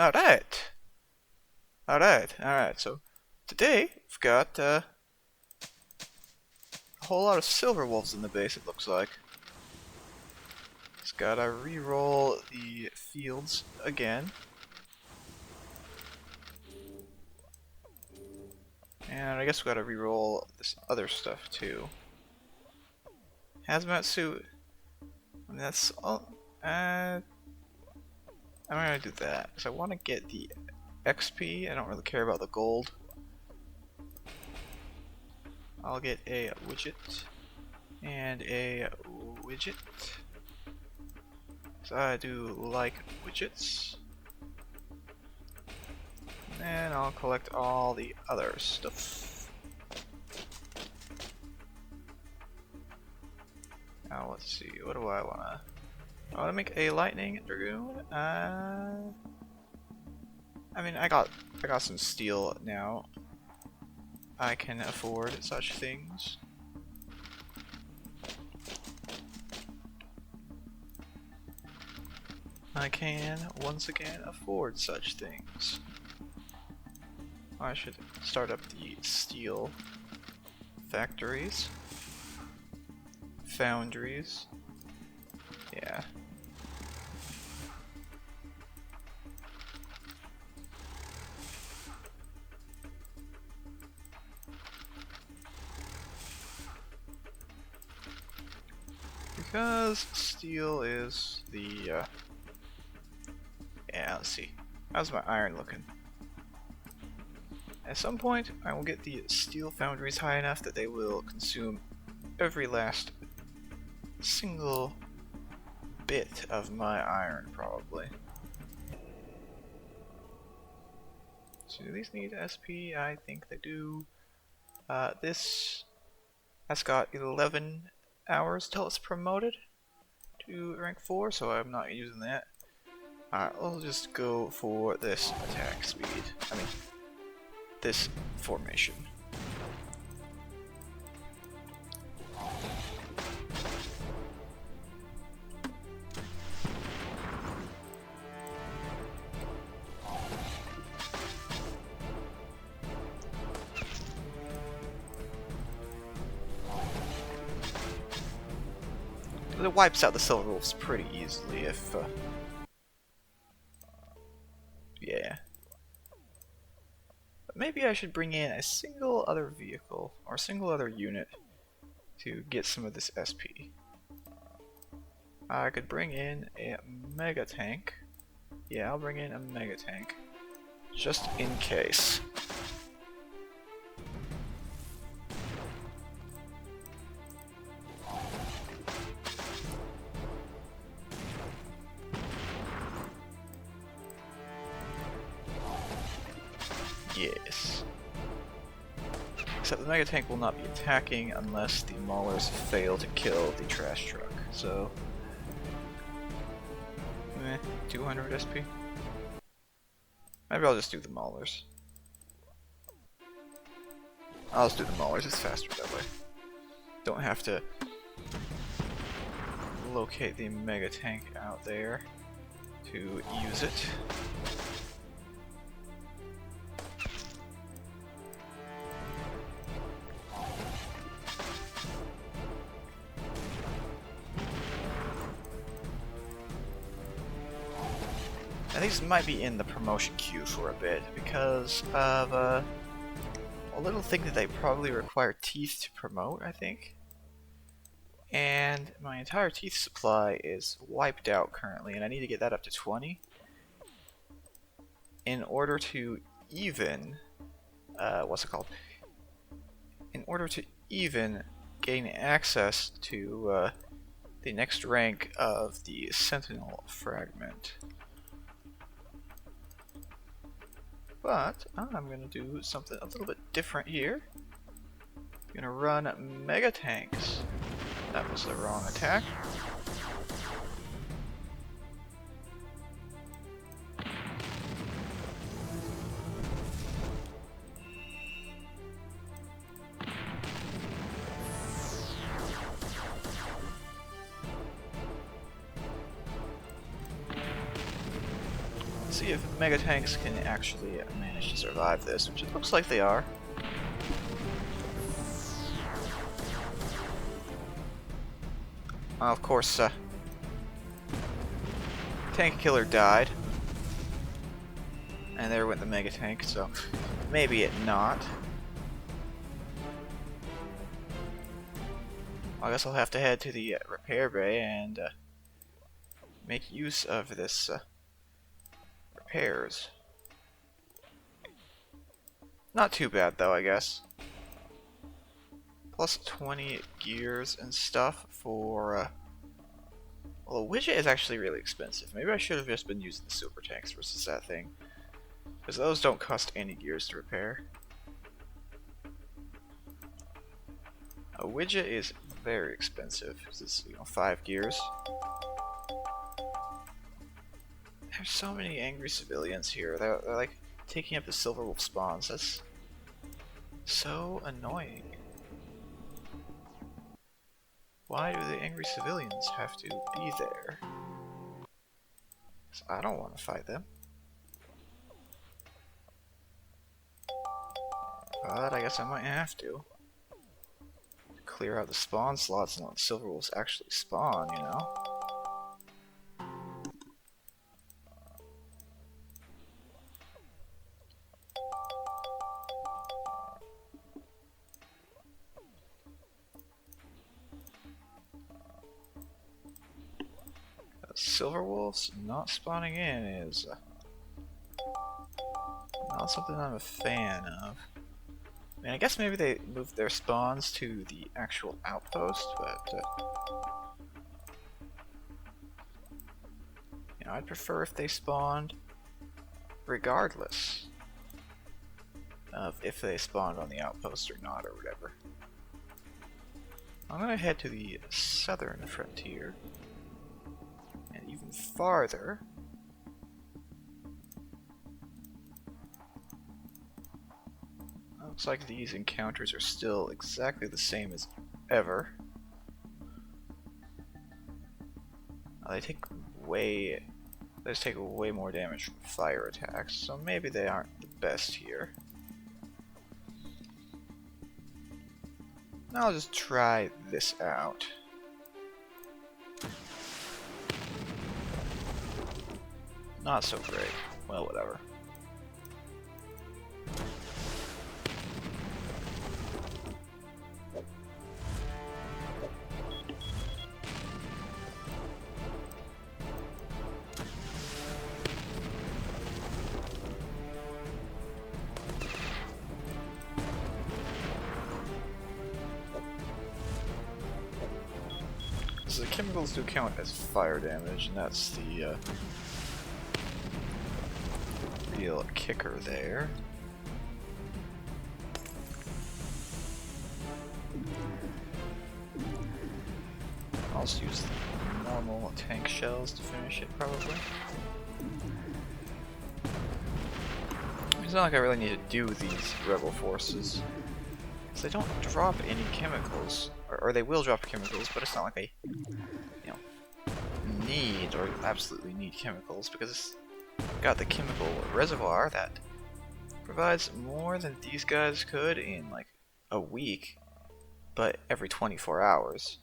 Alright. Alright. So today we've got a whole lot of silver wolves in the base, it looks like. Just gotta re-roll the fields again. And I guess we gotta re-roll this other stuff too. Hazmat suit. And that's all. I'm gonna do that because I want to get the XP. I don't really care about the gold. I'll get a widget and a widget. So I do like widgets. And I'll collect all the other stuff. Now let's see, what do I wanna? I wanna make a lightning dragoon. I mean, I got some steel now. I can afford such things. I can once again afford such things. I should start up the steel factories, foundries. Yeah. Because steel is the yeah, let's see. How's my iron looking? At some point, I will get the steel foundries high enough that they will consume every last single bit of my iron, probably. So do these need SP? I think they do. This has got 11 hours till it's promoted to rank 4, so I'm not using that. Alright, we'll just go for this attack speed. I mean, this formation. It wipes out the silver wolves pretty easily if yeah. But maybe I should bring in a single other vehicle or a single other unit to get some of this SP. I could bring in a mega tank. Yeah, I'll bring in a mega tank just in case. Yes. Except the mega tank will not be attacking unless the maulers fail to kill the trash truck. So, 200 SP. Maybe I'll just do the maulers. I'll just do the maulers. It's faster that way. Don't have to locate the mega tank out there to use it. And these might be in the promotion queue for a bit because of a little thing that they probably require teeth to promote, I think. And my entire teeth supply is wiped out currently, and I need to get that up to 20 in order to even what's it called? In order to even gain access to the next rank of the Sentinel fragment. But I'm gonna do something a little bit different here. I'm gonna run mega tanks. That was the wrong attack. See if mega tanks can actually manage to survive this, which it looks like they are. Of course, tank killer died, and there went the mega tank. So maybe it not. I guess I'll have to head to the repair bay and make use of this repairs. Not too bad though, I guess. Plus 20 gears and stuff for well, a widget is actually really expensive. Maybe I should have just been using the super tanks versus that thing, because those don't cost any gears to repair. A widget is very expensive. It's, you know, 5 gears. There's so many angry civilians here. They're like taking up the Silver Wolf spawns. That's so annoying. Why do the angry civilians have to be there? 'Cause I don't want to fight them. But I guess I might have to. Clear out the spawn slots and let the Silver Wolves actually spawn, you know? Silver Wolves not spawning in is not something I'm a fan of. I mean, I guess maybe they moved their spawns to the actual outpost, but you know, I'd prefer if they spawned regardless of if they spawned on the outpost or not, or whatever. I'm gonna head to the southern frontier, and even farther. Looks like these encounters are still exactly the same as ever. They just take way more damage from fire attacks, so maybe they aren't the best here. Now I'll just try this out. Not so great. Well, whatever. So the chemicals do count as fire damage, and that's the real kicker there. I'll just use the normal tank shells to finish it, probably. It's not like I really need to do these rebel forces, because they don't drop any chemicals. Or they will drop chemicals, but it's not like they, you know, need or absolutely need chemicals, because it's got the chemical reservoir that provides more than these guys could in like a week, but every 24 hours.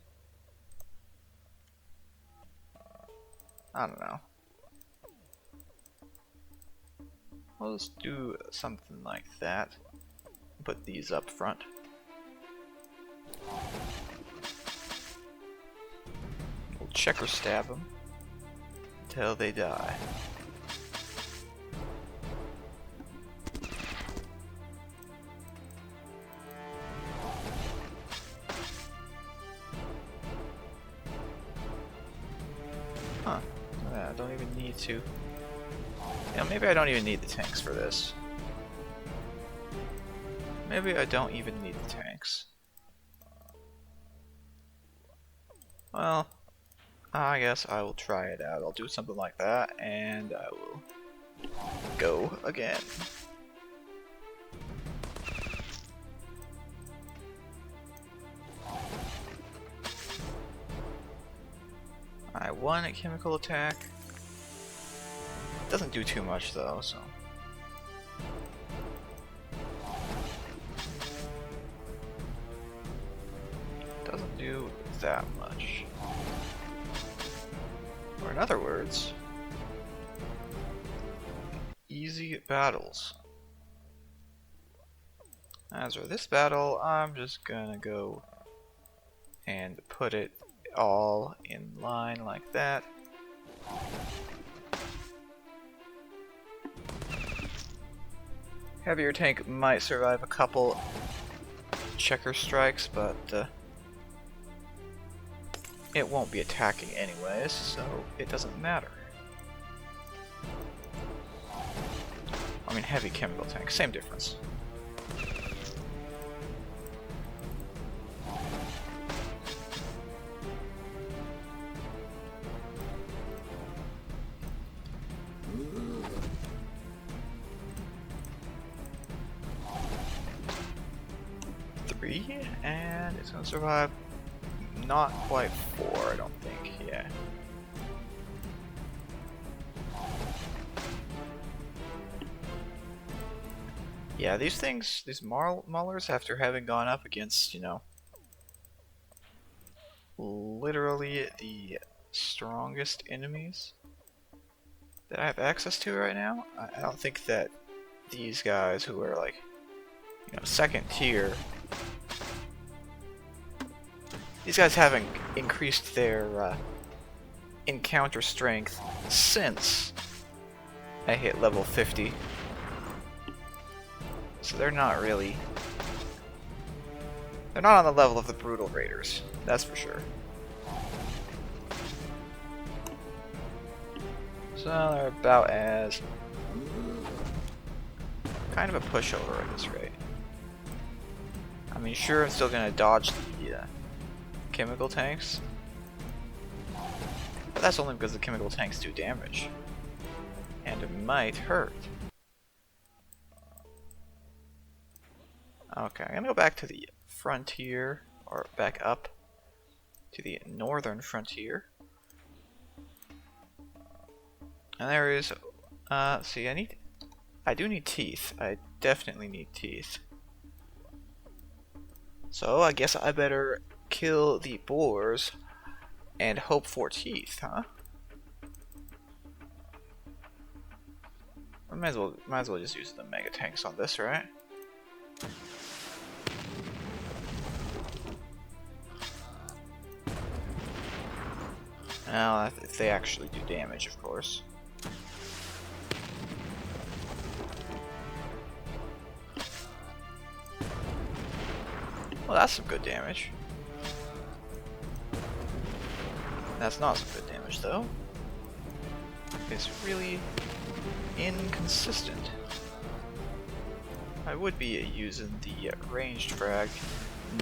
I don't know. I'll just do something like that. Put these up front. We'll check or stab them until they die. Huh. I don't even need to. Yeah, maybe I don't even need the tanks for this. Maybe I don't even need the tanks. Well, I guess I will try it out. I'll do something like that, and I will go again. Alright, one chemical attack. Doesn't do too much though, so. Doesn't do that much. Or in other words, easy battles. As for this battle, I'm just gonna go and put it all in line like that. Heavier tank might survive a couple checker strikes, but it won't be attacking anyways, so it doesn't matter. I mean, heavy chemical tank, same difference. And it's gonna survive not quite 4, I don't think, yeah. Yeah, these things, these Maulers, after having gone up against, you know, literally the strongest enemies that I have access to right now, I don't think that these guys who are like, you know, second tier, these guys haven't increased their encounter strength since I hit level 50. So they're not really... They're not on the level of the Brutal Raiders, that's for sure. So they're about as... kind of a pushover at this rate. I mean, sure, I'm still gonna dodge the chemical tanks, but that's only because the chemical tanks do damage, and it might hurt. Okay, I'm gonna go back to the frontier, or back up to the northern frontier. And there is, see, I do need teeth. I definitely need teeth. So I guess I better kill the boars and hope for teeth, huh? I might as well just use the mega tanks on this, right? Now, if they actually do damage, of course. Well, that's some good damage. That's not some good damage, though. It's really inconsistent. I would be using the ranged frag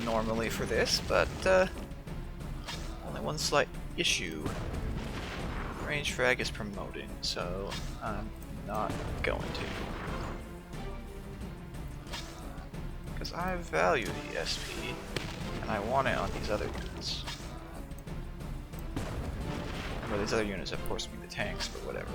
normally for this, but only one slight issue. Ranged frag is promoting, so I'm not going to. Because I value the SP, and I want it on these other units. And by these other units, of course, mean the tanks, but whatever.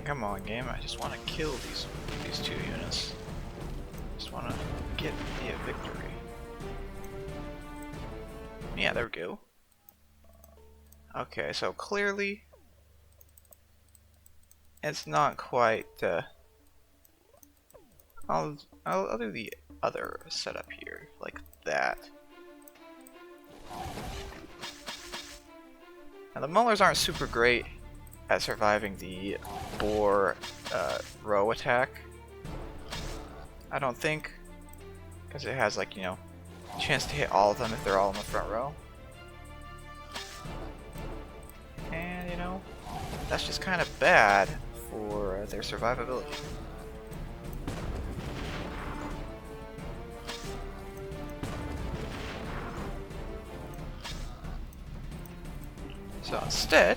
Come on, game. I just want to kill these two units. Just want to get the victory. Yeah, there we go. Okay, so clearly it's not quite. I'll do the other setup here, like that. Now the Maulers aren't super great at surviving the boar row attack. I don't think, because it has, like, you know, a chance to hit all of them if they're all in the front row. And, you know, that's just kind of bad for their survivability. So instead,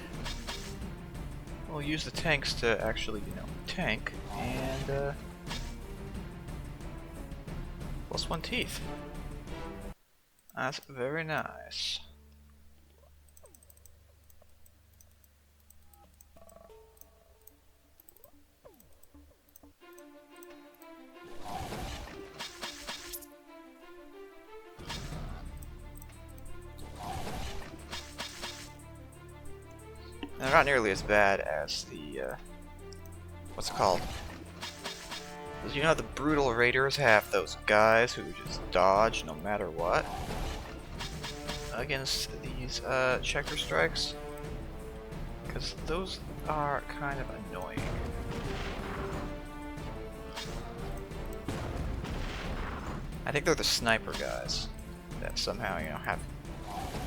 we'll use the tanks to actually, tank, and +1 teeth. That's very nice. They're not nearly as bad as the, what's it called? You know, the brutal raiders have those guys who just dodge no matter what against these checker strikes, because those are kind of annoying. I think they're the sniper guys that somehow, have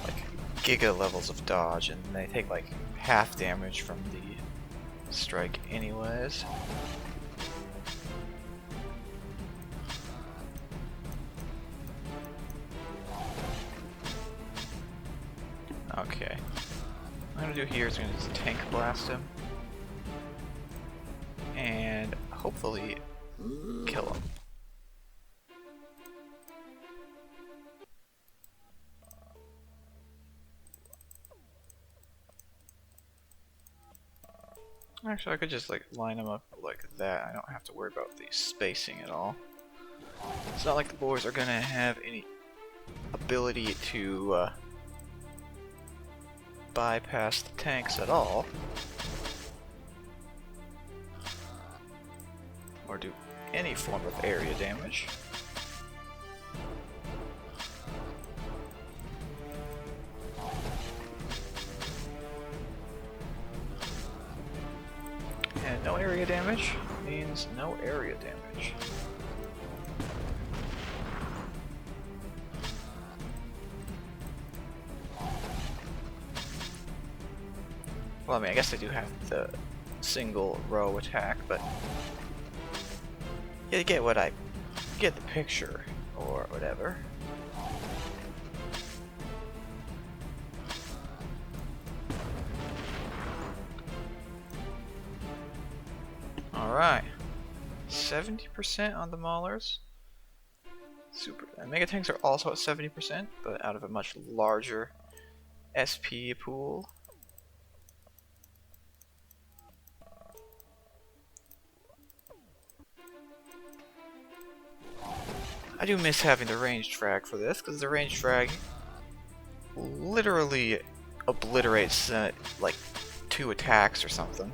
like giga levels of dodge, and they take like half damage from the strike anyways. Okay. What I'm gonna do here is I'm gonna just tank blast him. And hopefully kill him. Actually, I could just like line them up like that. I don't have to worry about the spacing at all. It's not like the boars are gonna have any ability to bypass the tanks at all, or do any form of area damage. And no area damage means no area damage. Well, I mean, I guess I do have the single row attack, but you get get the picture, or whatever. Alright. 70% on the maulers. Super. And mega tanks are also at 70%, but out of a much larger SP pool. I do miss having the ranged frag for this, because the ranged frag literally obliterates like 2 attacks or something.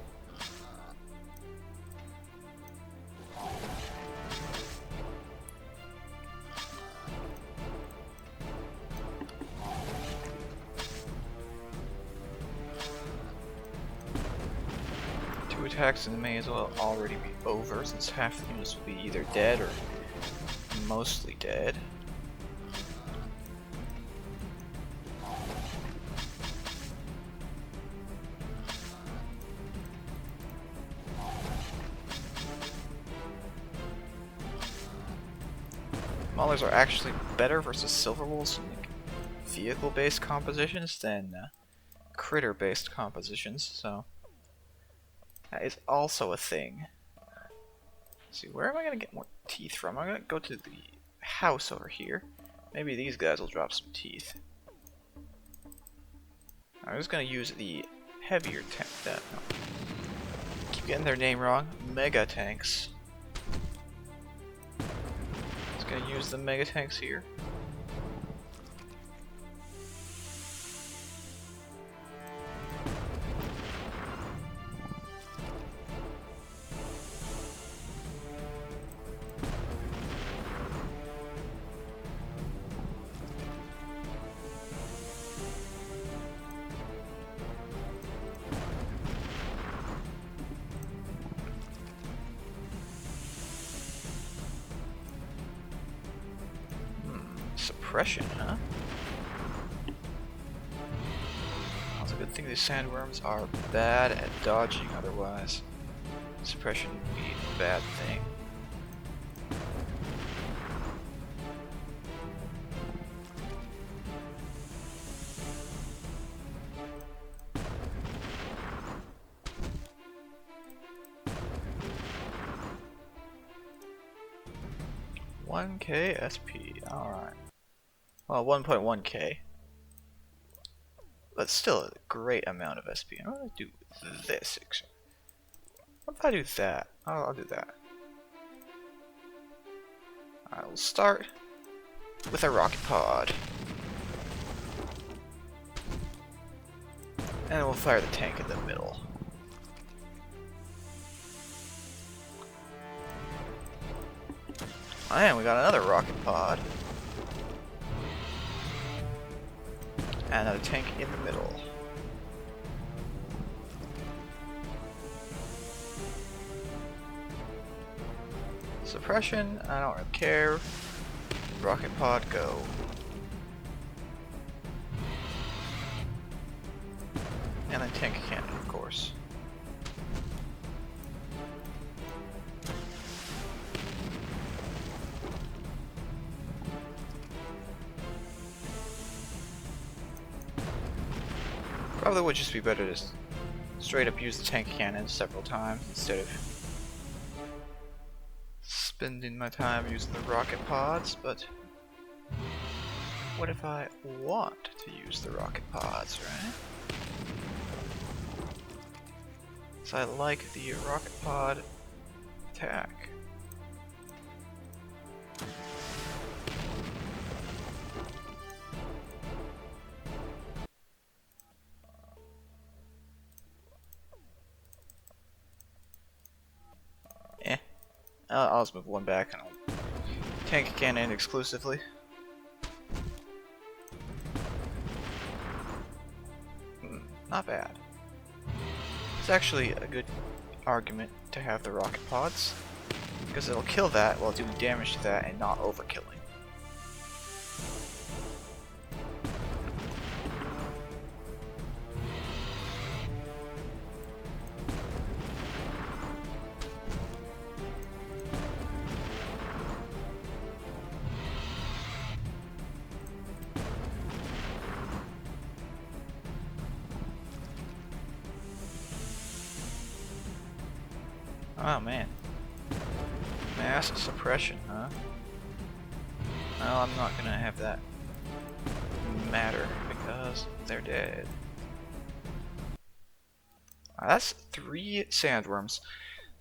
Attacks and may as well already be over, since half the units will be either dead or mostly dead. Maulers are actually better versus silver wolves in vehicle-based compositions than critter-based compositions, so that is also a thing. Let's see, where am I going to get more teeth from? I'm going to go to the house over here. Maybe these guys will drop some teeth. I'm just going to use the heavier tank. No. Keep getting their name wrong. Mega tanks. Just going to use the mega tanks here. Suppression, huh? Well, it's a good thing these sandworms are bad at dodging, otherwise suppression would be a bad thing. 1k SP, alright. Well, 1.1k. But still a great amount of SP. I'm gonna do this, actually. What if I do that? I'll do that. I will start with a rocket pod. And then we'll fire the tank in the middle. And we got another rocket pod. And another tank in the middle. Suppression, I don't really care. Rocket pod, go. And then tank cannon, of course. Probably would just be better to straight up use the tank cannon several times instead of spending my time using the rocket pods, but what if I want to use the rocket pods, right? So I like the rocket pod attack. I'll just move one back and I'll tank cannon exclusively. Not bad. It's actually a good argument to have the rocket pods, because it'll kill that while doing damage to that and not overkilling. Oh man. Mass suppression, huh? Well, I'm not gonna have that matter because they're dead. That's 3 sandworms.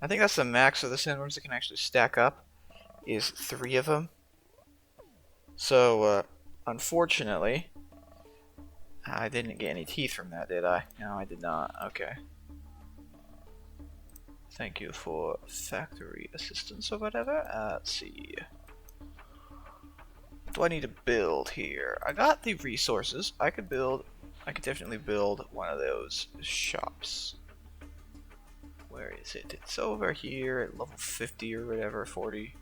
I think that's the max of the sandworms that can actually stack up, is 3 of them. So, unfortunately, I didn't get any teeth from that, did I? No, I did not. Okay. Thank you for factory assistance or whatever. Let's see. What do I need to build here? I got the resources. I could definitely build one of those shops. Where is it? It's over here at level 50 or whatever, 40.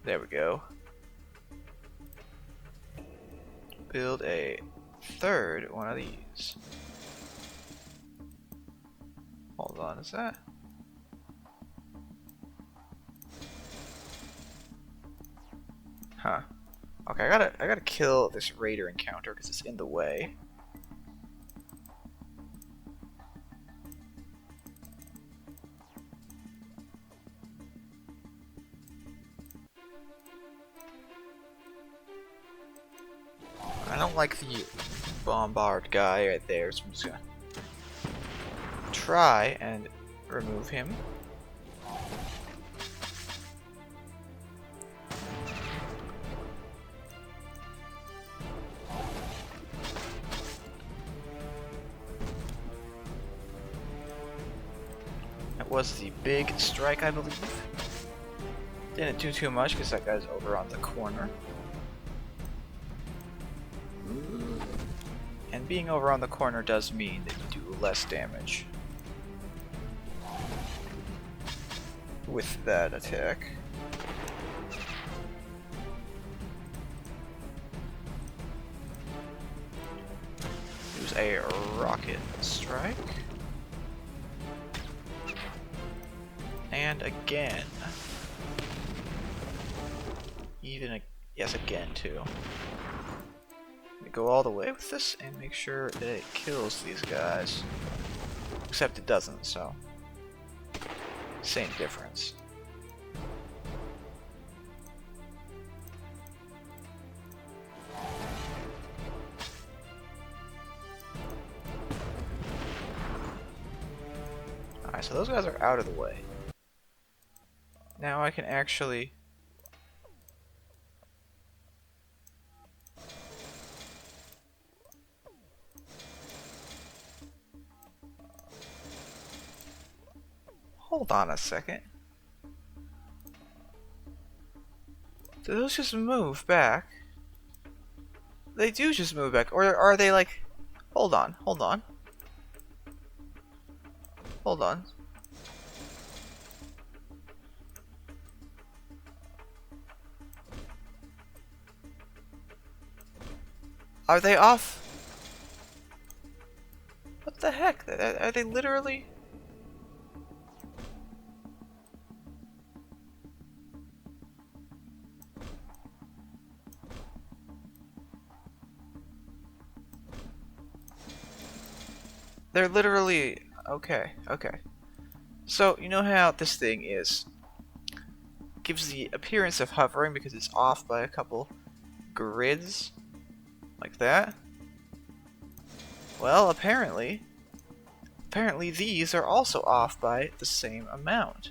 There we go. Build a 3rd one of these. Hold on, is that? Huh. Okay, I gotta kill this raider encounter because it's in the way. I don't like the bombard guy right there, so I'm just gonna try and remove him. That was the big strike, I believe. Didn't do too much because that guy's over on the corner. And being over on the corner does mean that you do less damage with that attack. Use a rocket strike. And again. Yes, again too. Go all the way with this and make sure that it kills these guys. Except it doesn't, so same difference. so those guys are out of the way. Now I can actually... Hold on a second. Do those just move back? They do just move back, or are they like... Hold on, hold on. Hold on. Are they off? What the heck? Are they literally... They're literally... Okay, okay. So, you know how this thing is... Gives the appearance of hovering because it's off by a couple grids? Like that? Well, apparently these are also off by the same amount.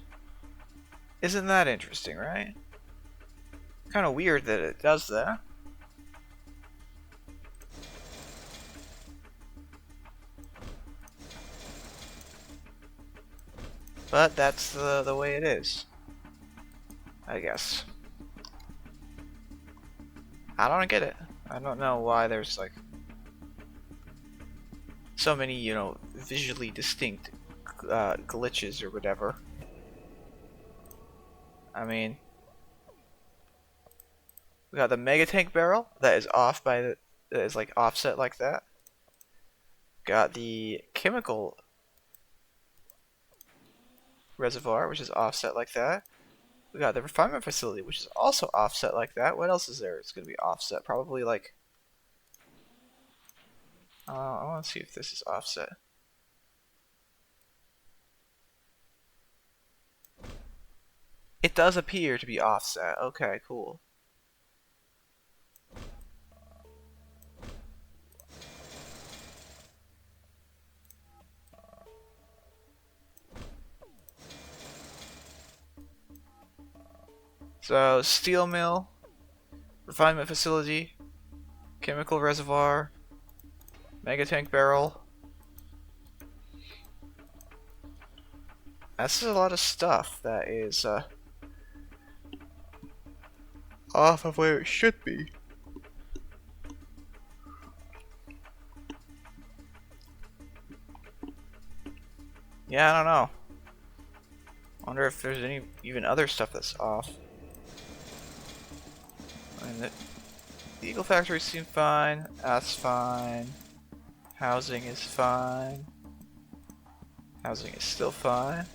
Isn't that interesting, right? Kind of weird that it does that. But that's the way it is, I guess. I don't get it. I don't know why there's like so many, you know, visually distinct glitches or whatever. I mean, we got the mega tank barrel that is off by the, that is like offset like that. Got the chemical reservoir, which is offset like that. We got the refinement facility, which is also offset like that. What else is there? It's gonna be offset, probably like. I want to see if this is offset. It does appear to be offset. Okay, cool. So, steel mill, refinement facility, chemical reservoir, mega tank barrel. That's a lot of stuff that is off of where it should be. Yeah, I don't know. Wonder if there's any even other stuff that's off. I mean, the Eagle Factory seems fine. That's fine. Housing is fine. Housing is still fine.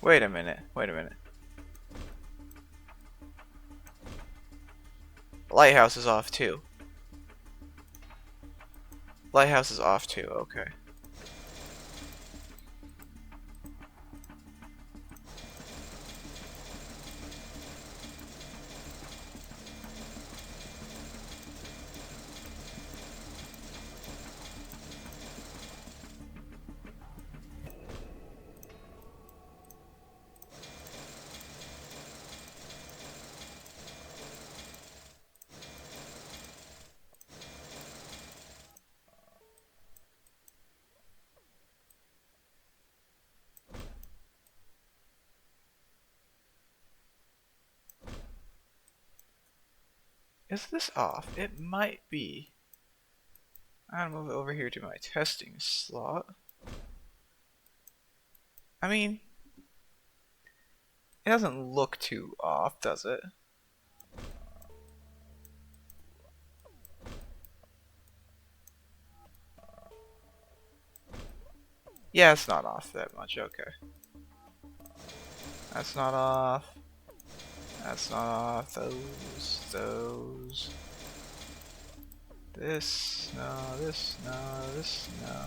Wait a minute, wait a minute. Lighthouse is off too. Lighthouse is off too, okay. Is this off? It might be. I'm gonna move it over here to my testing slot. I mean, it doesn't look too off, does it? Yeah, it's not off that much, okay. That's not off. That's not off. Those. This, no, this, no, this, no.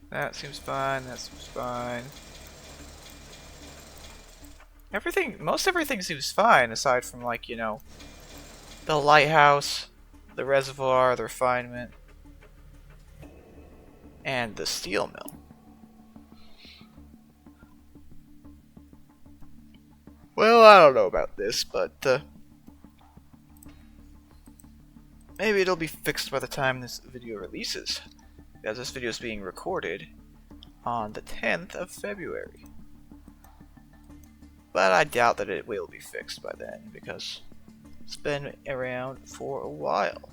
That seems fine, that seems fine. Most everything seems fine aside from, like, you know, the lighthouse, the reservoir, the refinement, and the steel mill. Well, I don't know about this, but maybe it'll be fixed by the time this video releases, as this video is being recorded on the 10th of February. But I doubt that it will be fixed by then, because it's been around for a while.